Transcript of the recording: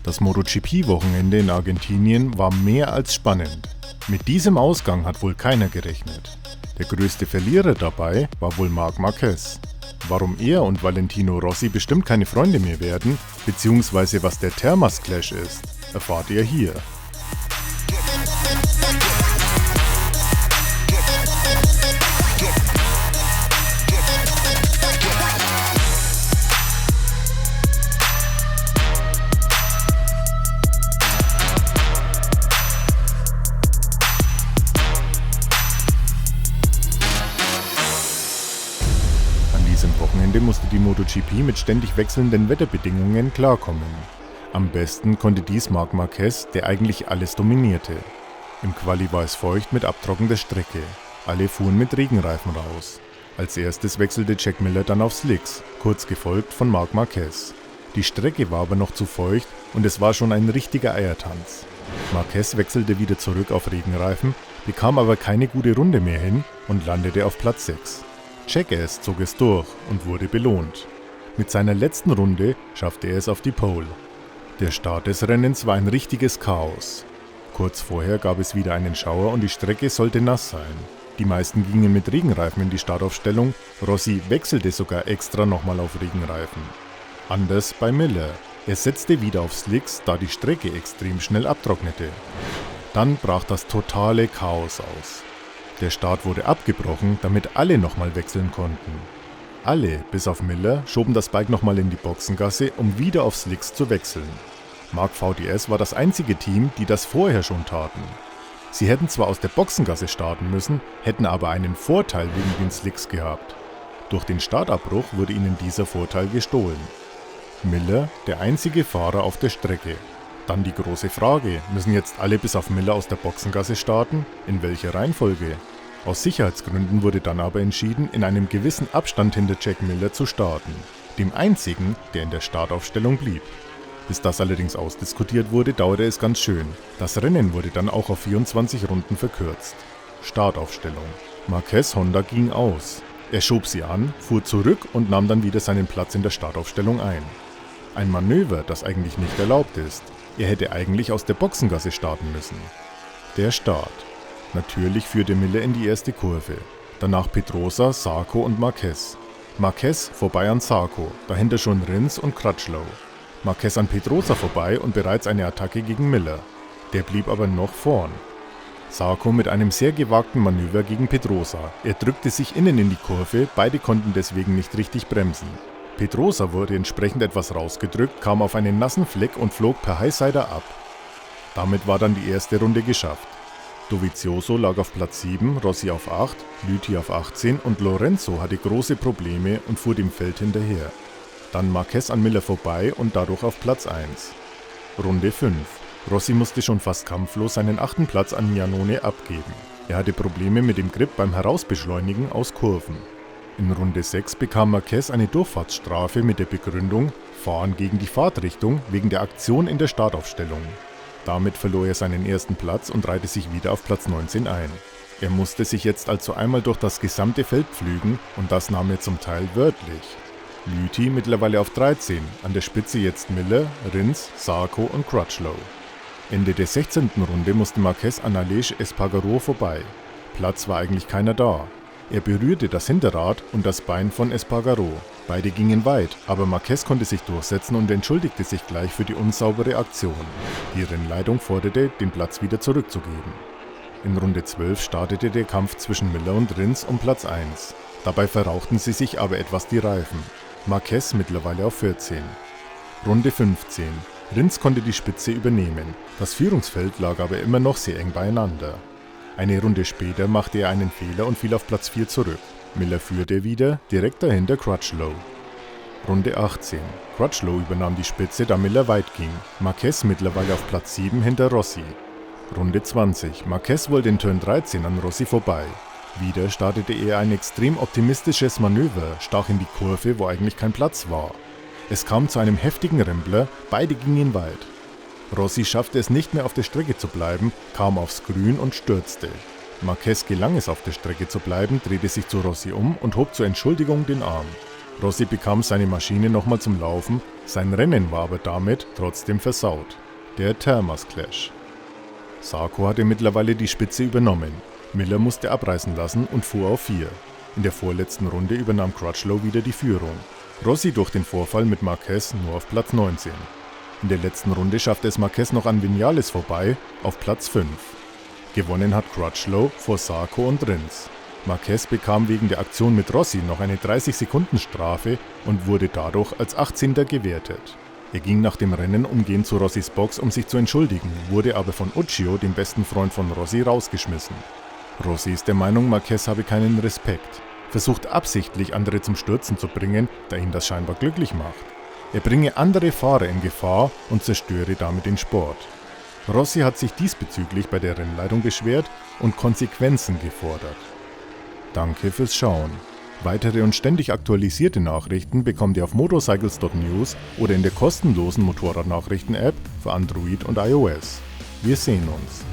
Das MotoGP-Wochenende in Argentinien war mehr als spannend. Mit diesem Ausgang hat wohl keiner gerechnet. Der größte Verlierer dabei war wohl Marc Marquez. Warum er und Valentino Rossi bestimmt keine Freunde mehr werden, beziehungsweise was der Termas Clash ist, erfahrt ihr hier. Am Wochenende musste die MotoGP mit ständig wechselnden Wetterbedingungen klarkommen. Am besten konnte dies Marc Marquez, der eigentlich alles dominierte. Im Quali war es feucht mit Abtrocken der Strecke. Alle fuhren mit Regenreifen raus. Als erstes wechselte Jack Miller dann auf Slicks, kurz gefolgt von Marc Marquez. Die Strecke war aber noch zu feucht und es war schon ein richtiger Eiertanz. Marquez wechselte wieder zurück auf Regenreifen, bekam aber keine gute Runde mehr hin und landete auf Platz 6. Jackass zog es durch und wurde belohnt. Mit seiner letzten Runde schaffte er es auf die Pole. Der Start des Rennens war ein richtiges Chaos. Kurz vorher gab es wieder einen Schauer und die Strecke sollte nass sein. Die meisten gingen mit Regenreifen in die Startaufstellung, Rossi wechselte sogar extra nochmal auf Regenreifen. Anders bei Miller. Er setzte wieder auf Slicks, da die Strecke extrem schnell abtrocknete. Dann brach das totale Chaos aus. Der Start wurde abgebrochen, damit alle nochmal wechseln konnten. Alle, bis auf Miller, schoben das Bike nochmal in die Boxengasse, um wieder auf Slicks zu wechseln. Marc VDS war das einzige Team, die das vorher schon taten. Sie hätten zwar aus der Boxengasse starten müssen, hätten aber einen Vorteil wegen den Slicks gehabt. Durch den Startabbruch wurde ihnen dieser Vorteil gestohlen. Miller, der einzige Fahrer auf der Strecke. Dann die große Frage, müssen jetzt alle bis auf Miller aus der Boxengasse starten? In welcher Reihenfolge? Aus Sicherheitsgründen wurde dann aber entschieden, in einem gewissen Abstand hinter Jack Miller zu starten, dem einzigen, der in der Startaufstellung blieb. Bis das allerdings ausdiskutiert wurde, dauerte es ganz schön. Das Rennen wurde dann auch auf 24 Runden verkürzt. Startaufstellung. Marquez Honda ging aus. Er schob sie an, fuhr zurück und nahm dann wieder seinen Platz in der Startaufstellung ein. Ein Manöver, das eigentlich nicht erlaubt ist. Er hätte eigentlich aus der Boxengasse starten müssen. Der Start. Natürlich führte Miller in die erste Kurve. Danach Pedrosa, Sarko und Marquez. Marquez vorbei an Sarko, dahinter schon Rins und Crutchlow. Marquez an Pedrosa vorbei und bereits eine Attacke gegen Miller. Der blieb aber noch vorn. Sarko mit einem sehr gewagten Manöver gegen Pedrosa. Er drückte sich innen in die Kurve, beide konnten deswegen nicht richtig bremsen. Pedrosa wurde entsprechend etwas rausgedrückt, kam auf einen nassen Fleck und flog per Highsider ab. Damit war dann die erste Runde geschafft. Dovizioso lag auf Platz 7, Rossi auf 8, Lüthi auf 18 und Lorenzo hatte große Probleme und fuhr dem Feld hinterher. Dann Marquez an Miller vorbei und dadurch auf Platz 1. Runde 5. Rossi musste schon fast kampflos seinen 8. Platz an Iannone abgeben. Er hatte Probleme mit dem Grip beim Herausbeschleunigen aus Kurven. In Runde 6 bekam Marquez eine Durchfahrtsstrafe mit der Begründung Fahren gegen die Fahrtrichtung wegen der Aktion in der Startaufstellung. Damit verlor er seinen ersten Platz und reihte sich wieder auf Platz 19 ein. Er musste sich jetzt also einmal durch das gesamte Feld pflügen und das nahm er zum Teil wörtlich. Lüthi mittlerweile auf 13, an der Spitze jetzt Miller, Rins, Sarko und Crutchlow. Ende der 16. Runde musste Marquez an Aleix Espargaró vorbei. Platz war eigentlich keiner da. Er berührte das Hinterrad und das Bein von Espargaró. Beide gingen weit, aber Marquez konnte sich durchsetzen und entschuldigte sich gleich für die unsaubere Aktion. Die Rennleitung forderte, den Platz wieder zurückzugeben. In Runde 12 startete der Kampf zwischen Miller und Rins um Platz 1. Dabei verrauchten sie sich aber etwas die Reifen. Marquez mittlerweile auf 14. Runde 15. Rins konnte die Spitze übernehmen. Das Führungsfeld lag aber immer noch sehr eng beieinander. Eine Runde später machte er einen Fehler und fiel auf Platz 4 zurück. Miller führte wieder, direkt dahinter Crutchlow. Runde 18. Crutchlow übernahm die Spitze, da Miller weit ging. Marquez mittlerweile auf Platz 7 hinter Rossi. Runde 20. Marquez wollte in Turn 13 an Rossi vorbei. Wieder startete er ein extrem optimistisches Manöver, stach in die Kurve, wo eigentlich kein Platz war. Es kam zu einem heftigen Rempler, beide gingen weit. Rossi schaffte es nicht mehr auf der Strecke zu bleiben, kam aufs Grün und stürzte. Marquez gelang es, auf der Strecke zu bleiben, drehte sich zu Rossi um und hob zur Entschuldigung den Arm. Rossi bekam seine Maschine nochmal zum Laufen, sein Rennen war aber damit trotzdem versaut. Der Termas Clash. Sarko hatte mittlerweile die Spitze übernommen. Miller musste abreißen lassen und fuhr auf 4. In der vorletzten Runde übernahm Crutchlow wieder die Führung. Rossi durch den Vorfall mit Marquez nur auf Platz 19. In der letzten Runde schaffte es Marquez noch an Viñales vorbei, auf Platz 5. Gewonnen hat Crutchlow vor Sarko und Rins. Marquez bekam wegen der Aktion mit Rossi noch eine 30-Sekunden-Strafe und wurde dadurch als 18. gewertet. Er ging nach dem Rennen umgehend zu Rossis Box, um sich zu entschuldigen, wurde aber von Uccio, dem besten Freund von Rossi, rausgeschmissen. Rossi ist der Meinung, Marquez habe keinen Respekt, versucht absichtlich andere zum Stürzen zu bringen, da ihn das scheinbar glücklich macht. Er bringe andere Fahrer in Gefahr und zerstöre damit den Sport. Rossi hat sich diesbezüglich bei der Rennleitung beschwert und Konsequenzen gefordert. Danke fürs Schauen. Weitere und ständig aktualisierte Nachrichten bekommt ihr auf motorcycles.news oder in der kostenlosen Motorradnachrichten-App für Android und iOS. Wir sehen uns.